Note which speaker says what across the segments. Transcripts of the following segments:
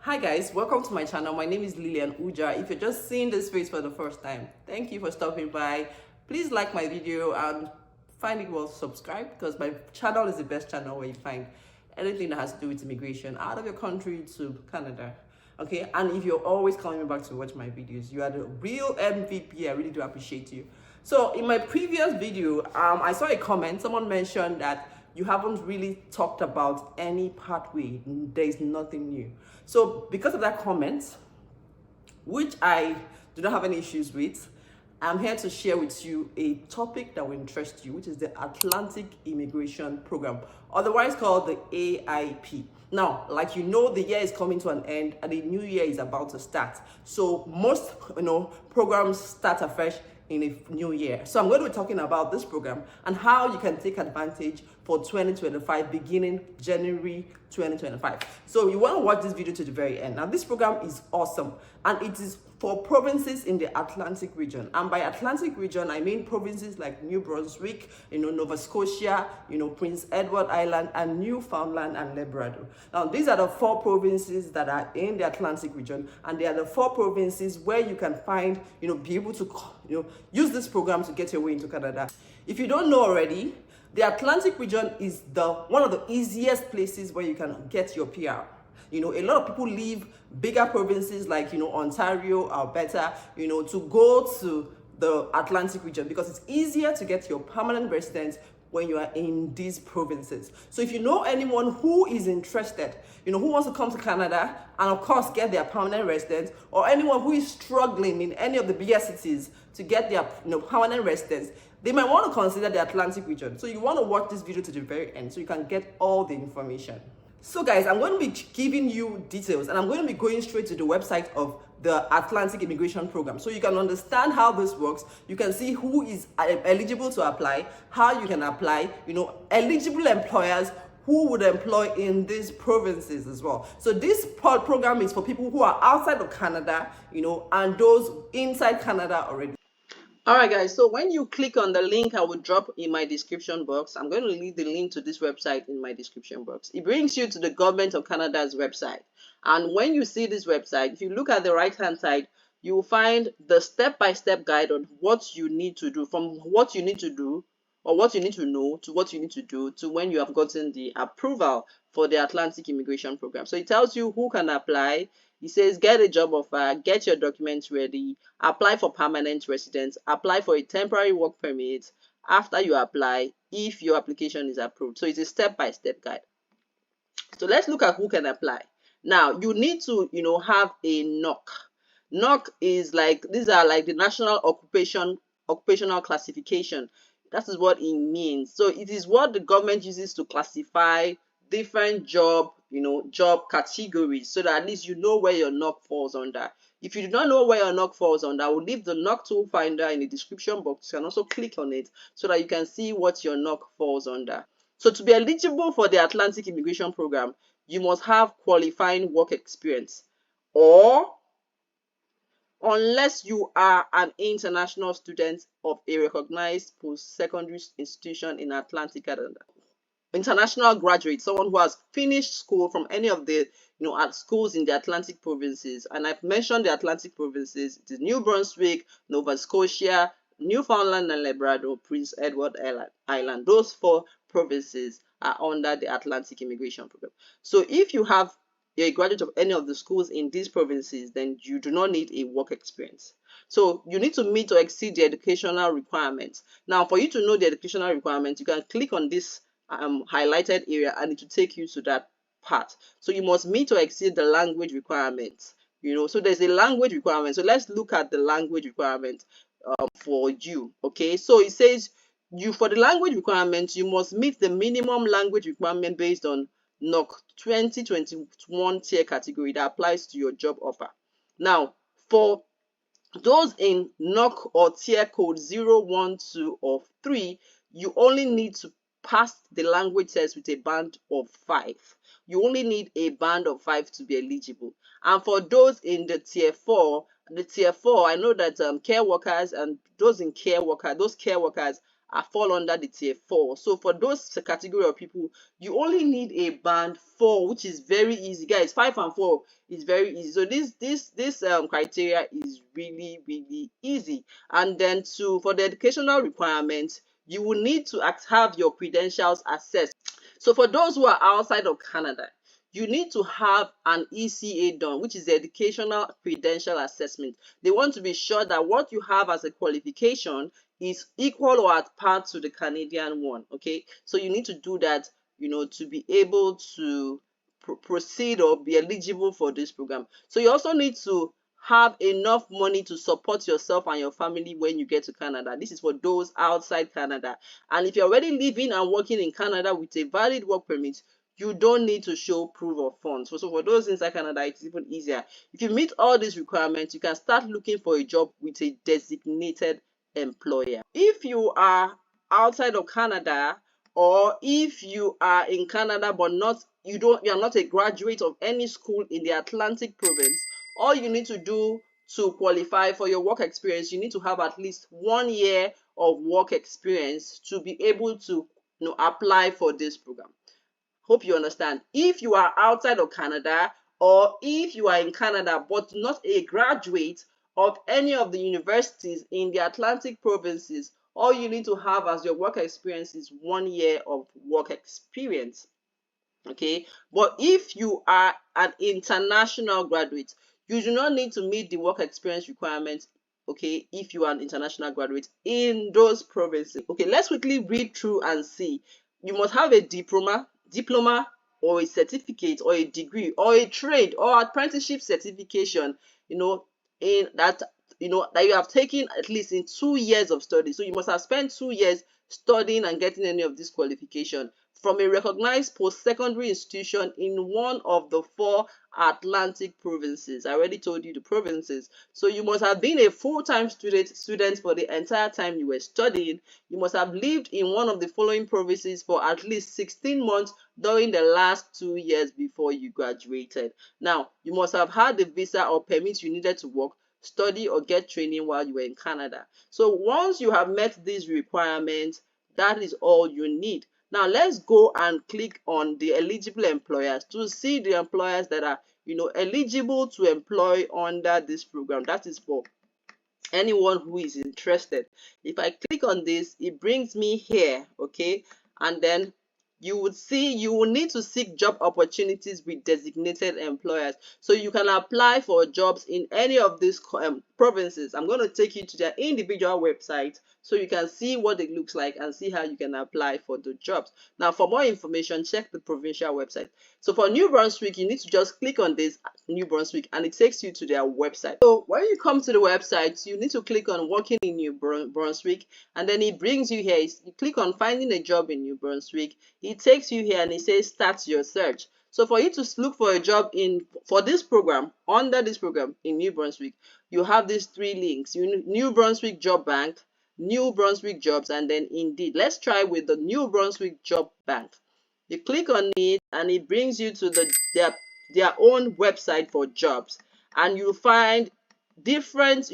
Speaker 1: Hi guys, welcome to my channel. My name is Lilian Uja. If you're just seeing this face for the first time, thank you for stopping by. Please like my video and find it well subscribe, because my channel is the best channel where you find anything that has to do with immigration out of your country to Canada. Okay, and if you're always coming back to watch my videos, you are the real MVP. I really do appreciate you. So in my previous video, I saw a comment. Someone mentioned that you haven't really talked about any pathway. There is nothing new. So because of that comment, which I do not have any issues with, I'm here to share with you a topic that will interest you, which is the Atlantic Immigration Program, otherwise called the AIP. Now, like you know, the year is coming to an end and the new year is about to start. So most, programs start afresh in a new year. So I'm going to be talking about this program and how you can take advantage for 2025, beginning January 2025. So you want to watch this video to the very end. Now, this program is awesome and it is for provinces in the Atlantic region. And by Atlantic region, I mean provinces like New Brunswick, Nova Scotia, Prince Edward Island, and Newfoundland and Labrador. Now, these are the 4 provinces that are in the Atlantic region, and they are the 4 provinces where you can find, be able to, use this program to get your way into Canada. If you don't know already, the Atlantic region is one of the easiest places where you can get your PR. A lot of people leave bigger provinces like, Ontario, Alberta, to go to the Atlantic region because it's easier to get your permanent residence when you are in these provinces. So if you know anyone who is interested, who wants to come to Canada and of course get their permanent residence, or anyone who is struggling in any of the bigger cities to get their permanent residence, they might want to consider the Atlantic region. So you want to watch this video to the very end so you can get all the information. So guys, I'm going to be giving you details and I'm going to be going straight to the website of the Atlantic Immigration Program so you can understand how this works. You can see who is eligible to apply, how you can apply, eligible employers who would employ in these provinces as well. So this program is for people who are outside of Canada, and those inside Canada already. All right, guys, so when you click on the link I will drop in my description box, I'm going to leave the link to this website in my description box. It brings you to the Government of Canada's website. And when you see this website, if you look at the right-hand side, you will find the step-by-step guide on what you need to do, from what you need to do or what you need to know to what you need to do to when you have gotten the approval for the Atlantic Immigration Program. So it tells you who can apply. It says get a job offer, get your documents ready, apply for permanent residence, apply for a temporary work permit after you apply if your application is approved. So it's a step-by-step guide. So let's look at who can apply. Now you need to, have a NOC. NOC is like, these are like the National Occupational Classification. That is what it means. So it is what the government uses to classify different job categories, so that at least you know where your NOC falls under. If you do not know where your NOC falls under, I will leave the NOC tool finder in the description box. You can also click on it so that you can see what your NOC falls under. So to be eligible for the Atlantic Immigration Program, you must have qualifying work experience, or unless you are an international student of a recognized post-secondary institution in Atlantic Canada. International graduate, someone who has finished school from any of the schools in the Atlantic provinces. And I've mentioned the Atlantic provinces. It is New Brunswick, Nova Scotia, Newfoundland and Labrador, Prince Edward Island. Those 4 provinces are under the Atlantic Immigration Program. So if you have a graduate of any of the schools in these provinces, then you do not need a work experience. So you need to meet or exceed the educational requirements. Now, for you to know the educational requirements, you can click on this highlighted area and it will take you to that part. So you must meet or exceed the language requirements. So there's a language requirement. So let's look at the language requirement for you. Okay, so it says for the language requirements, you must meet the minimum language requirement based on NOC 2021 tier category that applies to your job offer. Now, for those in NOC or tier code 0, 1, 2, or 3, you only need to pass the language test with a band of 5. You only need a band of 5 to be eligible. And for those in the tier 4, I know that care workers and those care workers fall under the tier 4. So for those category of people, you only need a band 4, which is very easy, guys. 5 and 4 is very easy. So this criteria is really easy. And then for the educational requirements, you will need to have your credentials assessed. So for those who are outside of Canada, you need to have an ECA done, which is the Educational Credential Assessment. They want to be sure that what you have as a qualification is equal or at par to the Canadian one, okay? So you need to do that, to be able to proceed or be eligible for this program. So you also need to have enough money to support yourself and your family when you get to Canada. This is for those outside Canada. And if you're already living and working in Canada with a valid work permit, you don't need to show proof of funds. So for those inside Canada, it's even easier. If you meet all these requirements, you can start looking for a job with a designated employer. If you are outside of Canada, or if you are in Canada but you are not a graduate of any school in the Atlantic province, all you need to do to qualify for your work experience, you need to have at least 1 year of work experience to be able to apply for this program. Hope you understand. If you are outside of Canada, or if you are in Canada but not a graduate of any of the universities in the Atlantic provinces, all you need to have as your work experience is 1 year of work experience. Okay, but if you are an international graduate, you do not need to meet the work experience requirements, okay, if you are an international graduate in those provinces. Okay, let's quickly read through and see. You must have a diploma or a certificate or a degree or a trade or apprenticeship certification, in that that you have taken at least in 2 years of study. So you must have spent 2 years studying and getting any of this qualification from a recognized post-secondary institution in one of the 4 Atlantic provinces. I already told you the provinces. So you must have been a full-time student for the entire time you were studying. You must have lived in one of the following provinces for at least 16 months during the last 2 years before you graduated. Now, you must have had the visa or permit you needed to work, study, or get training while you were in Canada. So once you have met these requirements, that is all you need. Now let's go and click on the eligible employers to see the employers that are eligible to employ under this program. That is for anyone who is interested. If I click on this, it brings me here, okay, and then you would see you will need to seek job opportunities with designated employers. So you can apply for jobs in any of these provinces. I'm going to take you to their individual website so you can see what it looks like and see how you can apply for the jobs. Now, for more information, check the provincial website. So for New Brunswick, you need to just click on this New Brunswick and it takes you to their website. So when you come to the website, you need to click on working in New Brunswick, and then it brings you here. You click on finding a job in New Brunswick. It takes you here and it says start your search. So for you to look for a job for this program, under this program in New Brunswick, you have these 3 links: New Brunswick Job Bank, New Brunswick Jobs, and then Indeed. Let's try with the New Brunswick Job Bank. You click on it and it brings you to their own website for jobs, and you'll find different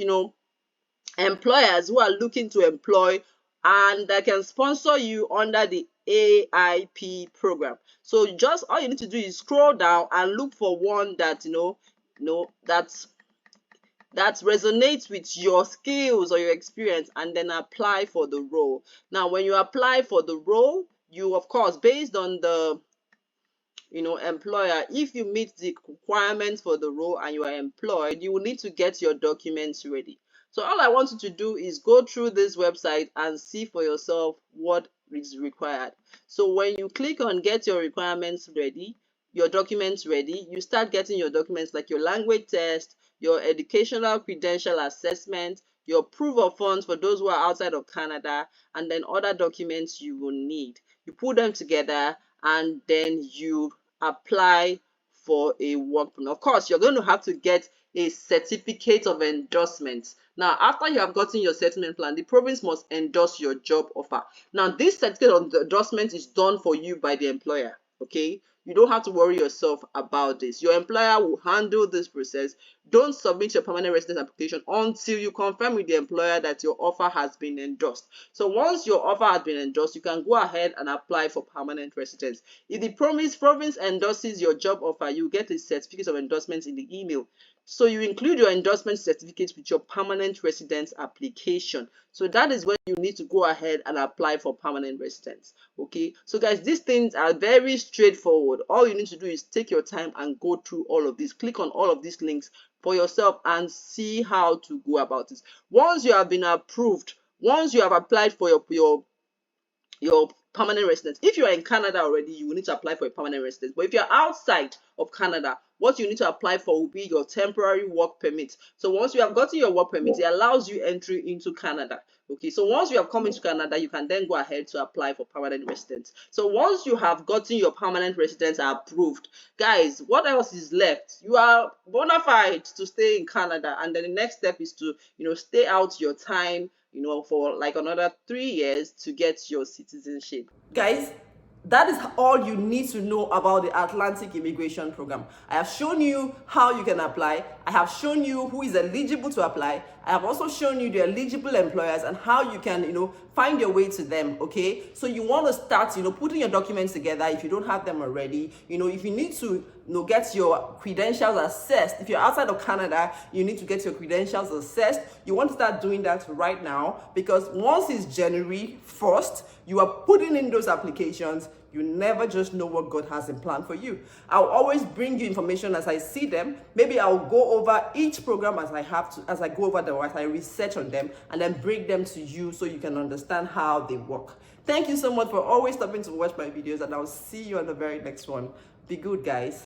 Speaker 1: employers who are looking to employ and that can sponsor you under the AIP program. So just all you need to do is scroll down and look for one that that resonates with your skills or your experience, and then apply for the role. Now, when you apply for the role, you, of course, based on the employer, if you meet the requirements for the role and you are employed, you will need to get your documents ready. So all I want you to do is go through this website and see for yourself what is required. So when you click on get your requirements ready, your documents ready, you start getting your documents like your language test, your educational credential assessment, your proof of funds for those who are outside of Canada, and then other documents you will need. You put them together and then you apply for a work permit. Of course, you're going to have to get a certificate of endorsement. Now, after you have gotten your settlement plan, the province must endorse your job offer. Now, this certificate of endorsement is done for you by the employer, okay? You don't have to worry yourself about this. Your employer will handle this process. Don't submit your permanent residence application until you confirm with the employer that your offer has been endorsed. So once your offer has been endorsed, you can go ahead and apply for permanent residence. If the province endorses your job offer, you get a certificate of endorsement in the email. So you include your endorsement certificate with your permanent residence application. So that is when you need to go ahead and apply for permanent residence. Okay, so guys, these things are very straightforward. All you need to do is take your time and go through all of this. Click on all of these links for yourself and see how to go about this. Once you have been approved, once you have applied for your permanent residence. If you are in Canada already, you will need to apply for a permanent residence. But if you're outside of Canada, what you need to apply for will be your temporary work permit. So once you have gotten your work permit, it allows you entry into Canada. Okay, so once you have come into Canada, you can then go ahead to apply for permanent residence. So once you have gotten your permanent residence approved, guys, what else is left? You are bona fide to stay in Canada, and then the next step is to, stay out your time, for like another 3 years to get your citizenship. Guys, that is all you need to know about the Atlantic Immigration Program. I have shown you how you can apply. I have shown you who is eligible to apply. I have also shown you the eligible employers and how you can, find your way to them, okay? So you want to start, putting your documents together if you don't have them already. If you need to, get your credentials assessed. If you're outside of Canada, you need to get your credentials assessed. You want to start doing that right now, because once it's January 1st, you are putting in those applications. You never just know what God has in plan for you. I'll always bring you information as I see them. Maybe I'll go over each program as I go over them, as I research on them, and then bring them to you so you can understand how they work. Thank you so much for always stopping to watch my videos, and I'll see you on the very next one. Be good, guys.